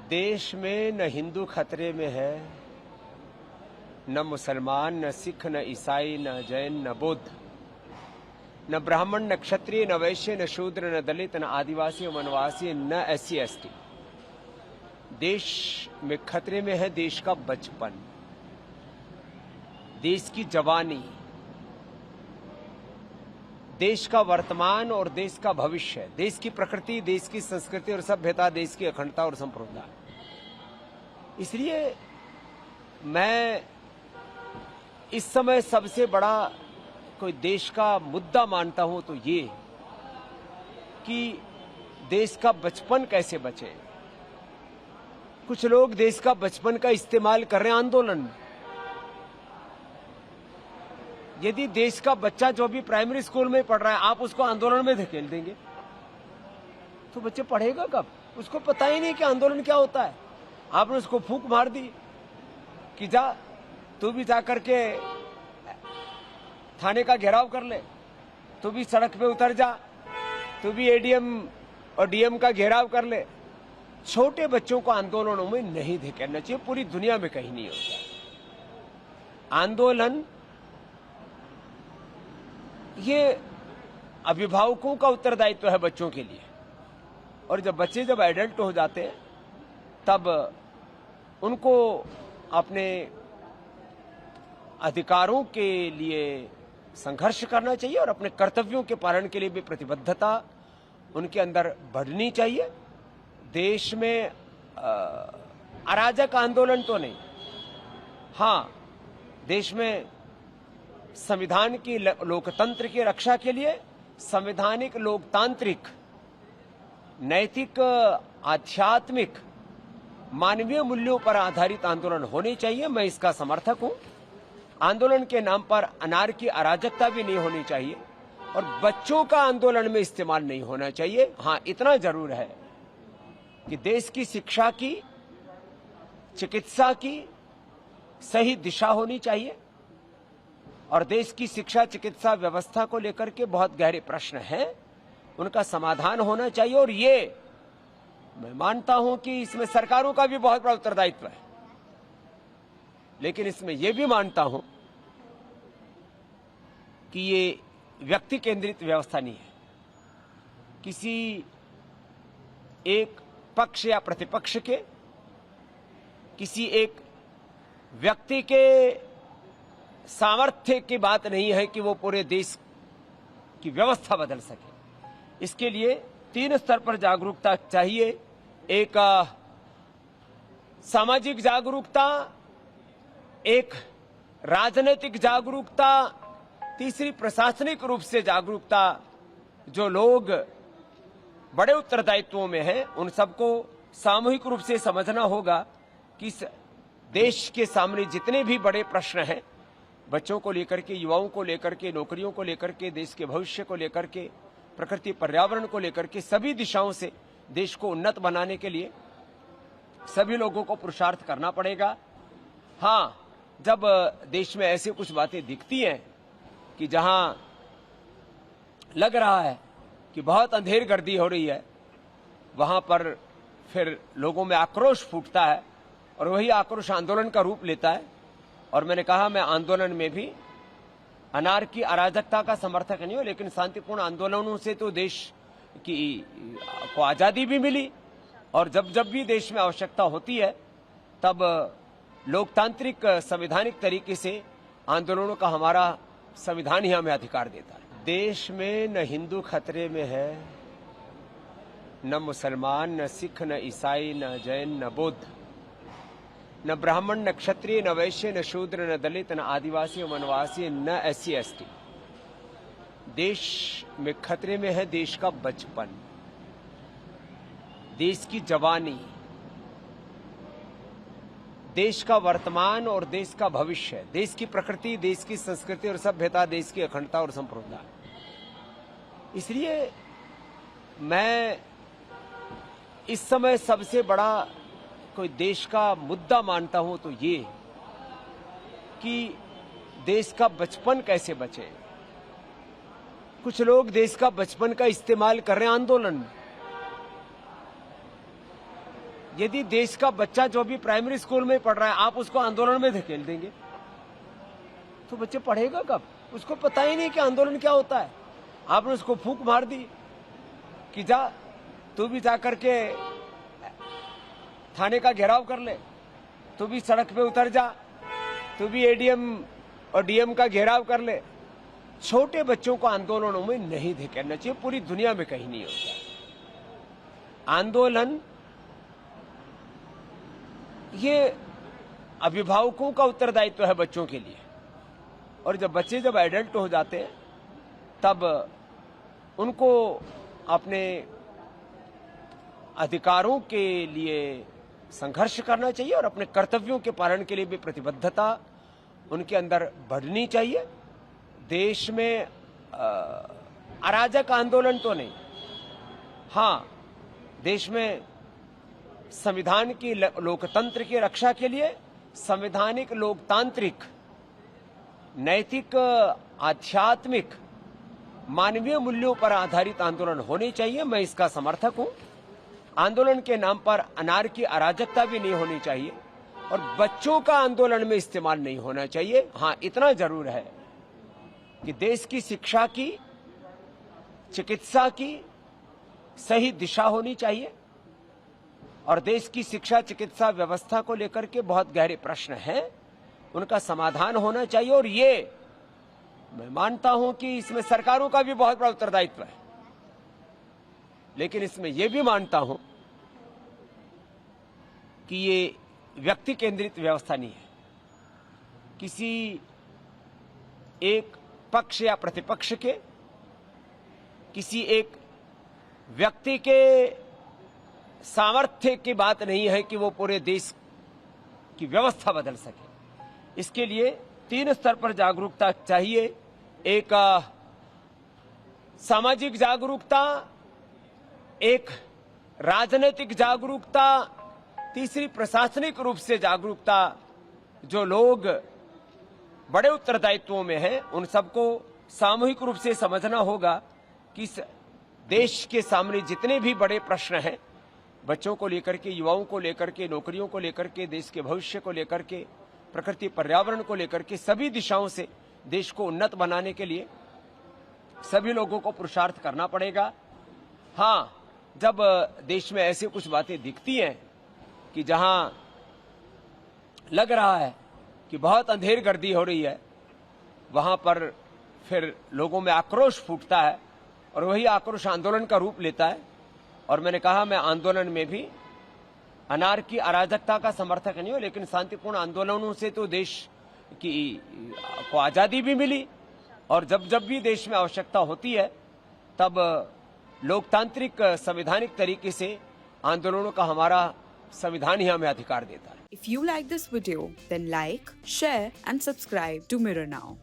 देश में न हिंदू खतरे में है, न मुसलमान, न सिख, न ईसाई, न जैन, न बौद्ध, न ब्राह्मण, न क्षत्रिय, न वैश्य, न शूद्र, न दलित, न आदिवासी, वनवासी, न SC ST। देश में खतरे में है देश का बचपन, देश की जवानी, देश का वर्तमान और देश का भविष्य, देश की प्रकृति, देश की संस्कृति और सभ्यता, देश की अखंडता और संप्रभुता। इसलिए मैं इस समय सबसे बड़ा कोई देश का मुद्दा मानता हूं तो ये कि देश का बचपन कैसे बचे। कुछ लोग देश का बचपन का इस्तेमाल कर रहे हैं आंदोलन में। यदि देश का बच्चा जो भी प्राइमरी स्कूल में पढ़ रहा है आप उसको आंदोलन में धकेल देंगे तो बच्चे पढ़ेगा कब? उसको पता ही नहीं कि आंदोलन क्या होता है। आपने उसको फूंक मार दी कि जा तू भी जा करके थाने का घेराव कर ले, तू भी सड़क पे उतर जा, तू भी ADM और DM का घेराव कर ले। छोटे बच्चों को आंदोलनों में नहीं धकेलना चाहिए, पूरी दुनिया में कहीं नहीं होता। आंदोलन ये अभिभावकों का उत्तरदायित्व है बच्चों के लिए, और जब बच्चे एडल्ट हो जाते हैं तब उनको अपने अधिकारों के लिए संघर्ष करना चाहिए और अपने कर्तव्यों के पालन के लिए भी प्रतिबद्धता उनके अंदर बढ़नी चाहिए। देश में अराजक आंदोलन तो नहीं, हाँ देश में संविधान की लोकतंत्र की रक्षा के लिए संवैधानिक, लोकतांत्रिक, नैतिक, आध्यात्मिक, मानवीय मूल्यों पर आधारित आंदोलन होने चाहिए। मैं इसका समर्थक हूं। आंदोलन के नाम पर अनार्की, अराजकता भी नहीं होनी चाहिए और बच्चों का आंदोलन में इस्तेमाल नहीं होना चाहिए। हाँ इतना जरूर है कि देश की शिक्षा की, चिकित्सा की सही दिशा होनी चाहिए और देश की शिक्षा चिकित्सा व्यवस्था को लेकर के बहुत गहरे प्रश्न हैं, उनका समाधान होना चाहिए। और ये मैं मानता हूं कि इसमें सरकारों का भी बहुत बड़ा उत्तरदायित्व है, लेकिन इसमें यह भी मानता हूं कि ये व्यक्ति केंद्रित व्यवस्था नहीं है। किसी एक पक्ष या प्रतिपक्ष के, किसी एक व्यक्ति के सामर्थ्य की बात नहीं है कि वो पूरे देश की व्यवस्था बदल सके। इसके लिए 3 स्तर पर जागरूकता चाहिए। एक सामाजिक जागरूकता, एक राजनीतिक जागरूकता, तीसरी प्रशासनिक रूप से जागरूकता। जो लोग बड़े उत्तरदायित्वों में हैं उन सबको सामूहिक रूप से समझना होगा कि देश के सामने जितने भी बड़े प्रश्न हैं, बच्चों को लेकर के, युवाओं को लेकर के, नौकरियों को लेकर के, देश के भविष्य को लेकर के, प्रकृति पर्यावरण को लेकर के, सभी दिशाओं से देश को उन्नत बनाने के लिए सभी लोगों को पुरुषार्थ करना पड़ेगा। हाँ, जब देश में ऐसे कुछ बातें दिखती हैं कि जहां लग रहा है कि बहुत अंधेरगर्दी हो रही है, वहां पर फिर लोगों में आक्रोश फूटता है और वही आक्रोश आंदोलन का रूप लेता है। और मैंने कहा मैं आंदोलन में भी अनार्की, अराजकता का समर्थक नहीं हूं, लेकिन शांतिपूर्ण आंदोलनों से तो देश की को आजादी भी मिली और जब भी देश में आवश्यकता होती है तब लोकतांत्रिक, संवैधानिक तरीके से आंदोलनों का हमारा संविधान ही हमें अधिकार देता है। देश में न हिंदू खतरे में है, न मुसलमान, न सिख, न ईसाई, न जैन, न बौद्ध, न ब्राह्मण, न क्षत्रिय, न वैश्य, न शूद्र, न दलित, न आदिवासी, वनवासी, न SC ST। देश में खतरे में है देश का बचपन, देश की जवानी, देश का वर्तमान और देश का भविष्य, देश की प्रकृति, देश की संस्कृति और सभ्यता, देश की अखंडता और संप्रभुता। इसलिए मैं इस समय सबसे बड़ा कोई देश का मुद्दा मानता हूं तो ये कि देश का बचपन कैसे बचे। कुछ लोग देश का बचपन का इस्तेमाल कर रहे हैं आंदोलन में। यदि देश का बच्चा जो भी प्राइमरी स्कूल में पढ़ रहा है आप उसको आंदोलन में धकेल देंगे तो बच्चे पढ़ेगा कब? उसको पता ही नहीं कि आंदोलन क्या होता है। आपने उसको फूंक मार दी कि जा तू भी जा करके थाने का घेराव कर ले, तू भी सड़क पे उतर जा, तू भी एडीएम और डीएम का घेराव कर ले। छोटे बच्चों को आंदोलनों में नहीं धकेलना चाहिए, पूरी दुनिया में कहीं नहीं होता। आंदोलन ये अभिभावकों का उत्तरदायित्व है बच्चों के लिए, और जब बच्चे जब एडल्ट हो जाते हैं तब उनको अपने अधिकारों के लिए संघर्ष करना चाहिए और अपने कर्तव्यों के पालन के लिए भी प्रतिबद्धता उनके अंदर बढ़नी चाहिए। देश में अराजक आंदोलन तो नहीं, हाँ देश में संविधान की लोकतंत्र की रक्षा के लिए संवैधानिक लोकतांत्रिक नैतिक आध्यात्मिक मानवीय मूल्यों पर आधारित आंदोलन होने चाहिए। मैं इसका समर्थक हूं। आंदोलन के नाम पर अनारकी अराजकता भी नहीं होनी चाहिए और बच्चों का आंदोलन में इस्तेमाल नहीं होना चाहिए। हाँ इतना जरूर है कि देश की शिक्षा की चिकित्सा की सही दिशा होनी चाहिए और देश की शिक्षा चिकित्सा व्यवस्था को लेकर के बहुत गहरे प्रश्न हैं, उनका समाधान होना चाहिए। और ये मैं मानता हूं कि इसमें सरकारों का भी बहुत बड़ा उत्तरदायित्व है, लेकिन इसमें यह भी मानता हूं कि ये व्यक्ति केंद्रित व्यवस्था नहीं है। किसी एक पक्ष या प्रतिपक्ष के, किसी एक व्यक्ति के सामर्थ्य की बात नहीं है कि वो पूरे देश की व्यवस्था बदल सके। इसके लिए 3 स्तर पर जागरूकता चाहिए। एक सामाजिक जागरूकता, एक राजनीतिक जागरूकता, तीसरी प्रशासनिक रूप से जागरूकता। जो लोग बड़े उत्तरदायित्वों में हैं उन सबको सामूहिक रूप से समझना होगा कि इस देश के सामने जितने भी बड़े प्रश्न हैं, बच्चों को लेकर के, युवाओं को लेकर के, नौकरियों को लेकर के, देश के भविष्य को लेकर के, प्रकृति पर्यावरण को लेकर के, सभी दिशाओं से देश को उन्नत बनाने के लिए सभी लोगों को पुरुषार्थ करना पड़ेगा। हाँ, जब देश में ऐसी कुछ बातें दिखती हैं कि जहां लग रहा है कि बहुत अंधेर गर्दी हो रही है, वहां पर फिर लोगों में आक्रोश फूटता है और वही आक्रोश आंदोलन का रूप लेता है। और मैंने कहा मैं आंदोलन में भी अनारकी अराजकता का समर्थक नहीं हूं, लेकिन शांतिपूर्ण आंदोलनों से तो देश की को आजादी भी मिली और जब जब भी देश में आवश्यकता होती है तब लोकतांत्रिक संवैधानिक तरीके से आंदोलनों का हमारा संविधान ही हमें अधिकार देता है। If you like this video, then like, share and subscribe to Mirror Now.